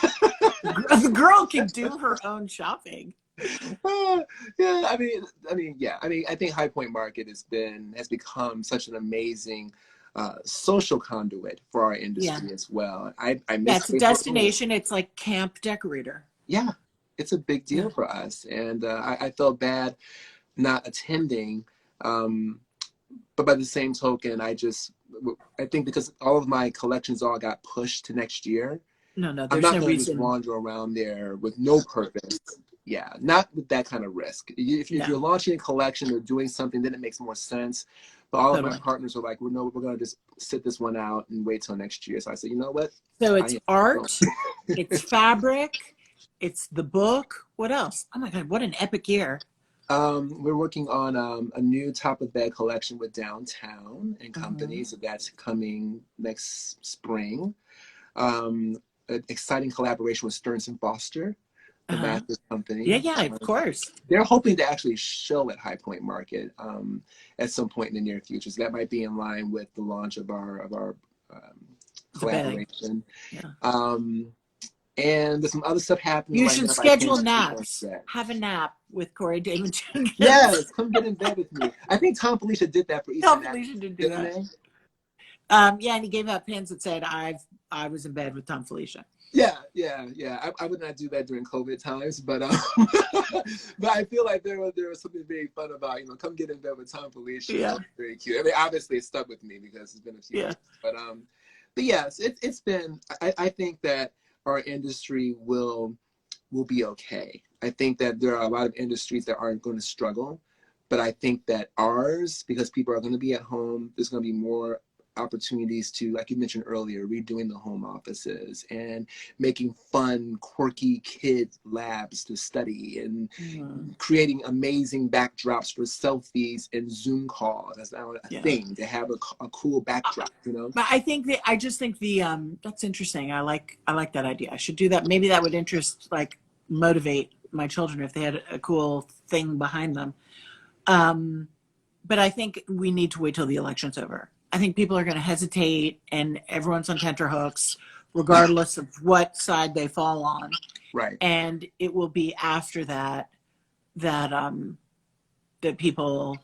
The girl can do her own shopping. Yeah, I think High Point Market has become such an amazing social conduit for our industry as well. I miss it's a destination. It's like camp decorator. Yeah, it's a big deal for us, and I felt bad not attending, but by the same token, I think because all of my collections all got pushed to next year. No, I'm there's not no going to reason. just wander around there with no purpose. Yeah, not with that kind of risk. If you're launching a collection or doing something, then it makes more sense. But all of my partners are like, we're going to just sit this one out and wait till next year. So I said, you know what? So it's art, it's fabric, it's the book. What else? Oh my God, what an epic year. We're working on a new top of bed collection with Downtown and Company, so that's coming next spring. An exciting collaboration with Stearns and Foster, the mattress Yeah, company. yeah, of course. They're hoping to actually show at High Point Market at some point in the near future. So that might be in line with the launch of our collaboration. Yeah. And there's some other stuff happening You right should now. But I schedule can't speak on naps. that. Have a nap with Corey Damen Jenkins. Yes, come get in bed with me. I think Tom Felicia did that for Easter. Tom Felicia did do didn't that. they? Yeah, and he gave out pins that said, I was in bed with Tom Felicia. Yeah. I would not do that during COVID times, but but I feel like there was something very fun about, come get in bed with Tom Felicia. Yeah. That was very cute. I mean, obviously it stuck with me because it's been a few years. But yes, it's been. I think that our industry will be okay. I think that there are a lot of industries that aren't going to struggle, but I think that ours, because people are going to be at home, there's going to be more opportunities to, like you mentioned earlier, redoing the home offices and making fun, quirky kid labs to study and creating amazing backdrops for selfies and Zoom calls. That's now a thing, to have a cool backdrop, But I just think that's interesting. I like that idea. I should do that. Maybe that would motivate my children if they had a cool thing behind them. But I think we need to wait till the election's over. I think people are going to hesitate, and everyone's on tenterhooks, regardless of what side they fall on. Right. And it will be after that people,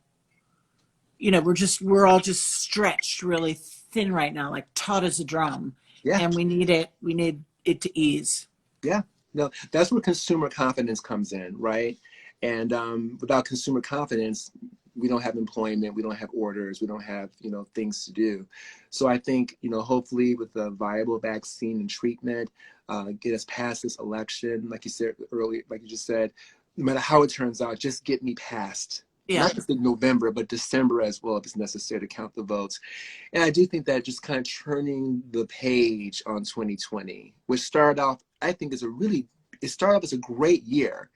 we're all just stretched really thin right now, like taut as a drum. Yeah. And we need it to ease. Yeah. No, that's where consumer confidence comes in, right? And without consumer confidence, we don't have employment, we don't have orders, we don't have, things to do. So I think, hopefully with a viable vaccine and treatment, get us past this election, like you said earlier, like you just said, no matter how it turns out, just get me past, not just in November, but December as well, if it's necessary to count the votes. And I do think that just kind of turning the page on 2020, which started off, I think it started off as a great year,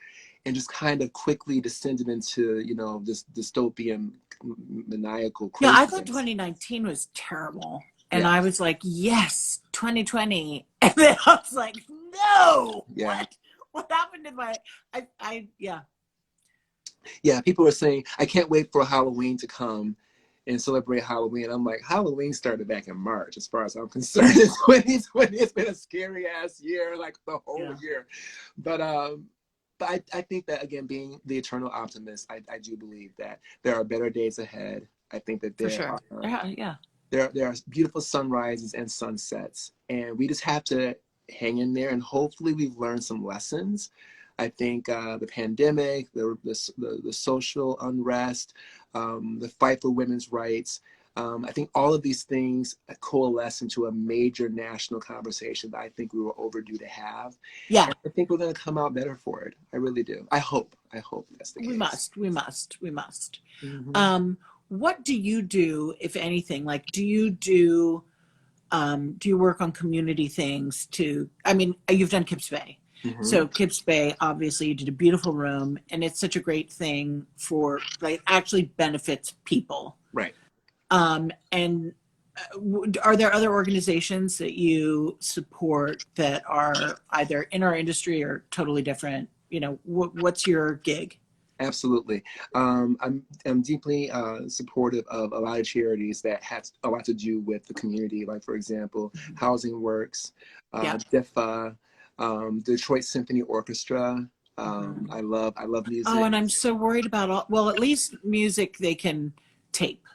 and just kind of quickly descended into, this dystopian, maniacal craziness. Yeah, I thought 2019 was terrible. And I was like, yes, 2020. And then I was like, no, what happened to my, Yeah, people were saying, I can't wait for Halloween to come and celebrate Halloween. I'm like, Halloween started back in March, as far as I'm concerned. 2020 has been a scary ass year, like the whole year. But I think that, again, being the eternal optimist, I do believe that there are better days ahead. I think that there are beautiful sunrises and sunsets, and we just have to hang in there, and hopefully we've learned some lessons. I think the pandemic, the social unrest, the fight for women's rights, I think all of these things coalesce into a major national conversation that I think we were overdue to have. Yeah. And I think we're going to come out better for it. I really do. I hope that's the case. We must. Mm-hmm. What do you do, if anything? Like, do you work on community things you've done Kips Bay. Mm-hmm. So Kips Bay, obviously you did a beautiful room, and it's such a great thing for, actually benefits people. Right. And are there other organizations that you support that are either in our industry or totally different? What's your gig? Absolutely. I'm deeply supportive of a lot of charities that have a lot to do with the community. Like, for example, Housing Works, DIFA, Detroit Symphony Orchestra. I love music. Oh, and I'm so worried about at least music they can tape.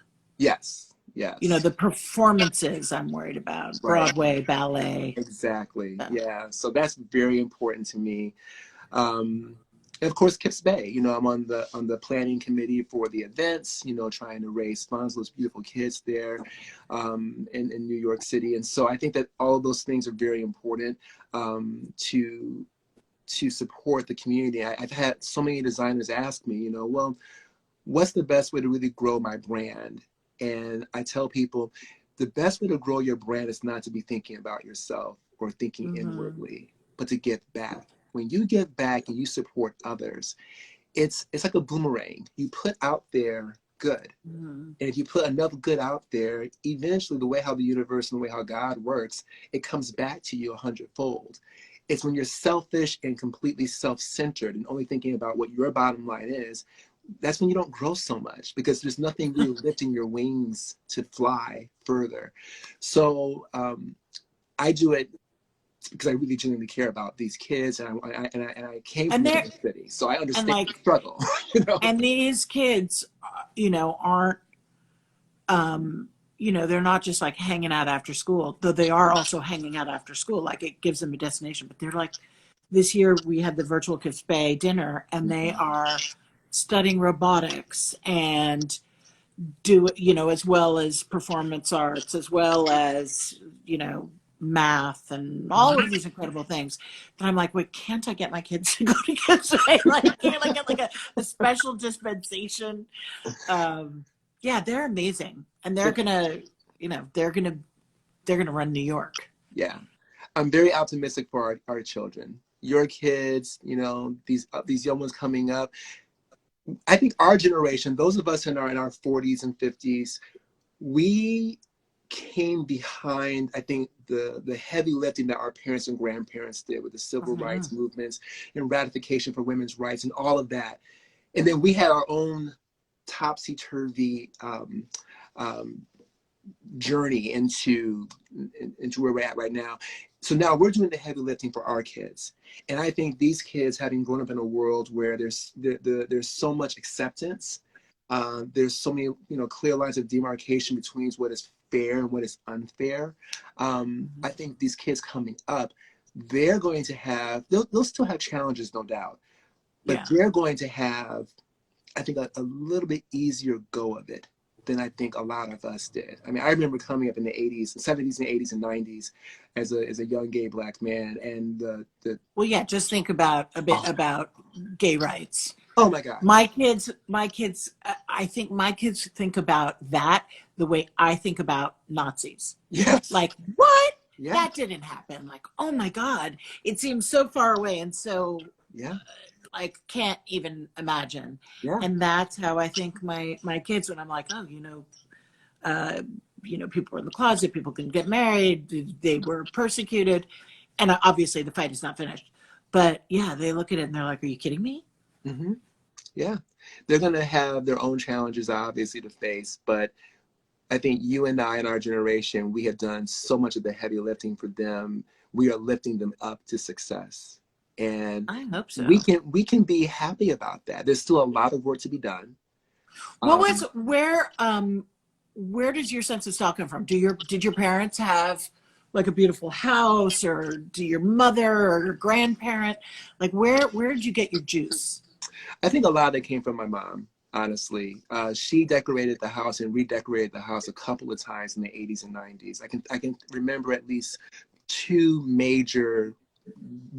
Yes. The performances I'm worried about. Right. Broadway, ballet. Exactly. Yeah. So that's very important to me. And of course, Kips Bay. I'm on the planning committee for the events. Trying to raise funds for those beautiful kids there in New York City. And so I think that all of those things are very important to support the community. I've had so many designers ask me, well, what's the best way to really grow my brand? And I tell people, the best way to grow your brand is not to be thinking about yourself or thinking inwardly, but to give back. When you give back and you support others, it's like a boomerang. You put out there good. Mm-hmm. And if you put enough good out there, eventually the way how the universe and the way how God works, it comes back to you 100-fold. It's when you're selfish and completely self-centered and only thinking about what your bottom line is, that's when you don't grow so much, because there's nothing really lifting your wings to fly further. So I do it because I really genuinely care about these kids, and I came And from they're the city, so I and understand like the struggle. You know? and these kids, aren't they're not just like hanging out after school, though they are also hanging out after school. Like it gives them a destination, but they're like, this year we had the virtual Kids Bay dinner, and they are studying robotics and as well as performance arts, as well as, math and all of these incredible things. But I'm like, wait, can't I get my kids to go to Kids Bay? Like, can't I get like a special dispensation? Yeah, they're amazing, and they're So, gonna, they're gonna run New York. yeah, I'm very optimistic for our children, your kids, these young ones coming up. I think our generation, those of us in our 40s and 50s, we came behind, I think, the heavy lifting that our parents and grandparents did with the civil Mm-hmm. rights movements and ratification for women's rights and all of that. And then we had our own topsy-turvy um, journey into where we're at right now. So now we're doing the heavy lifting for our kids, and I think these kids, having grown up in a world where there's so much acceptance, there's so many clear lines of demarcation between what is fair and what is unfair. I think these kids coming up, they're going to have they'll still have challenges, no doubt, but Yeah. they're going to have, I think, a little bit easier go of it than I think a lot of us did. I mean, I remember coming up in the 80s, 70s and 80s and 90s as a young gay Black man, and Well, yeah, just think about a bit oh, about gay rights. oh my God. My kids, I think my kids think about that the way I think about Nazis. Yes. Like, what? Yeah. That didn't happen. Like, oh my God, it seems so far away and so Yeah. like can't even imagine. Yeah. And that's how I think my kids, when I'm like, oh, people were in the closet, people couldn't get married, they were persecuted, and obviously the fight is not finished. But yeah, they look at it and they're like, are you kidding me? Mm-hmm. Yeah. They're going to have their own challenges, obviously, to face, but I think you and I, in our generation, we have done so much of the heavy lifting for them. We are lifting them up to success, and I hope so. we can be happy about that. There's still a lot of work to be done. Where does your sense of style come from? Did your parents have like a beautiful house, or do your mother or your grandparent, like where did you get your juice? I think a lot of it came from my mom, honestly. She decorated the house and redecorated the house a couple of times in the 80s and 90s. I can remember at least 2 major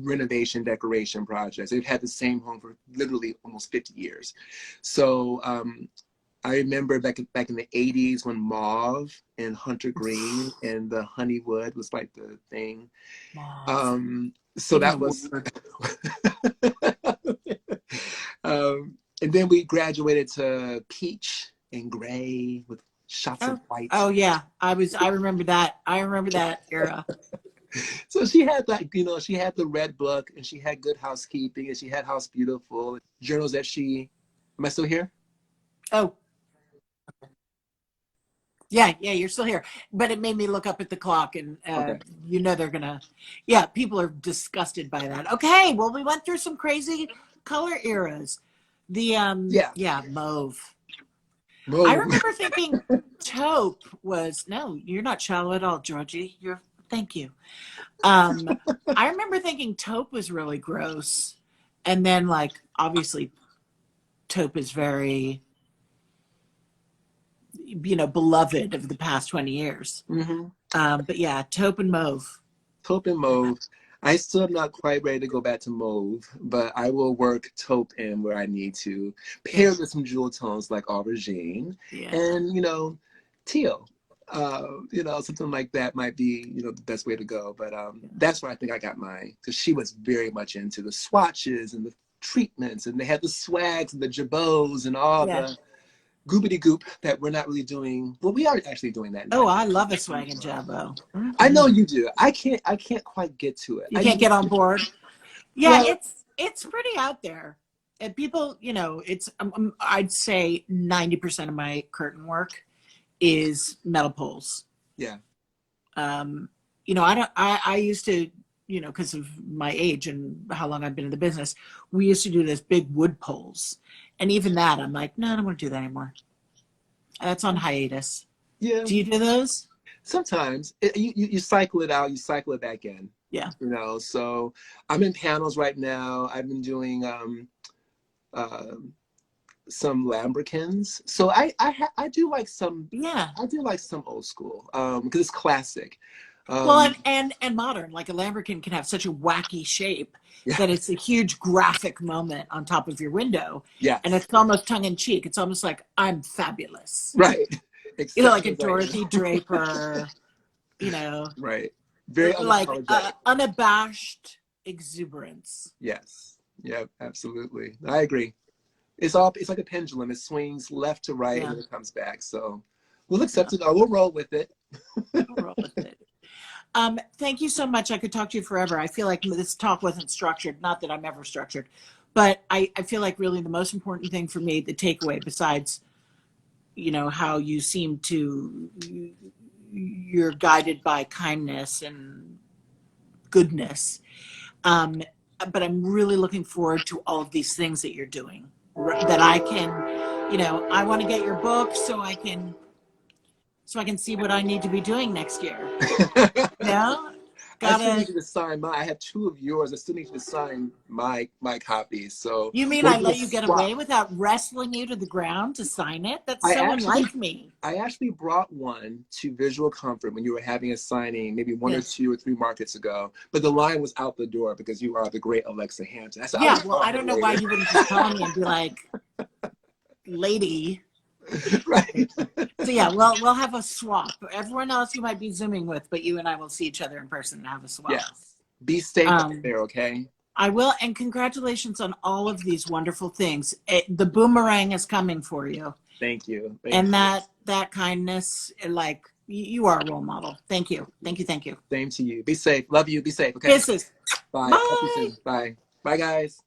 renovation decoration projects. They've had the same home for literally almost 50 years. So I remember back in the 80s when mauve and hunter green and the honeywood was like the thing. So Even that was and then we graduated to peach and gray with shots of white. Oh yeah, I remember that. I remember that era. So she had she had the red book, and she had Good Housekeeping, and she had House Beautiful journals that am I still here? Oh yeah, you're still here. But it made me look up at the clock, and Okay. they're gonna. Yeah, people are disgusted by that. Okay, well, we went through some crazy color eras. The mauve. I Mauve. remember thinking taupe was no. You're not shallow at all, Georgie. Thank you. I remember thinking taupe was really gross, and then like obviously taupe is very beloved of the past 20 years. Mm-hmm. But yeah, taupe and mauve. Taupe and mauve. I still am not quite ready to go back to mauve, but I will work taupe in where I need to, pair with some jewel tones like aubergine and teal. Something like that might be the best way to go. But that's where I think I got mine, because she was very much into the swatches and the treatments, and they had the swags and the jabots and all Yeah. the goobity goop that we're not really doing. Well, we are actually doing that now. Oh, I love a swag and jabbo. I know you do. I can't quite get to it. You can't get on board. Yeah, Well, it's pretty out there. And people, you know, it's I'd say 90% of my curtain work is metal poles. yeah. You know, I used to, you know, because of my age and how long I've been in the business, we used to do this big wood poles. And even that, I'm like, no, I don't want to do that anymore. That's on hiatus. Yeah. Do you do those? Sometimes you cycle it out, you cycle it back in. Yeah. You know, so I'm in panels right now. I've been doing some lambrequins. So I do like some. Yeah. I do like some old school because it's classic. Well, and modern, like a lambrequin can have such a wacky shape that it's a huge graphic moment on top of your window. Yeah. And it's almost tongue in cheek. It's almost like, I'm fabulous. Right. You know, like a Dorothy Draper, you know. Right. Very like unabashed exuberance. Yes. Yeah, absolutely. I agree. It's like a pendulum. It swings left to right and then it comes back. So we'll accept it. We'll roll with it. We'll roll with it. Thank you so much. I could talk to you forever. I feel like this talk wasn't structured. Not that I'm ever structured, but I feel like really the most important thing for me, the takeaway, besides, you know, how you seem to, you're guided by kindness and goodness. But I'm really looking forward to all of these things that you're doing, that I can, you know, I want to get your book so I can see what I need to be doing next year. Yeah? I still need you to sign I have 2 of yours. I still need you to sign my copies. So you mean I let you get away without wrestling you to the ground to sign it? That's so unlike me. I actually brought one to Visual Comfort when you were having a signing, maybe 1 or 2 or 3 markets ago. But the line was out the door because you are the great Alexa Hampton. Yeah, well, I don't know why you wouldn't just call me and be like, lady. Right. So yeah, well, we'll have a swap. Everyone else you might be Zooming with, but you and I will see each other in person and have a swap. Yes. Be safe out there, okay? I will, and congratulations on all of these wonderful things. The boomerang is coming for you. Thank you. That kindness, like, you are a role model. Thank you. Thank you. Thank you. Same to you. Be safe. Love you. Be safe, okay? Kisses. Bye. Bye. Bye. Bye, guys.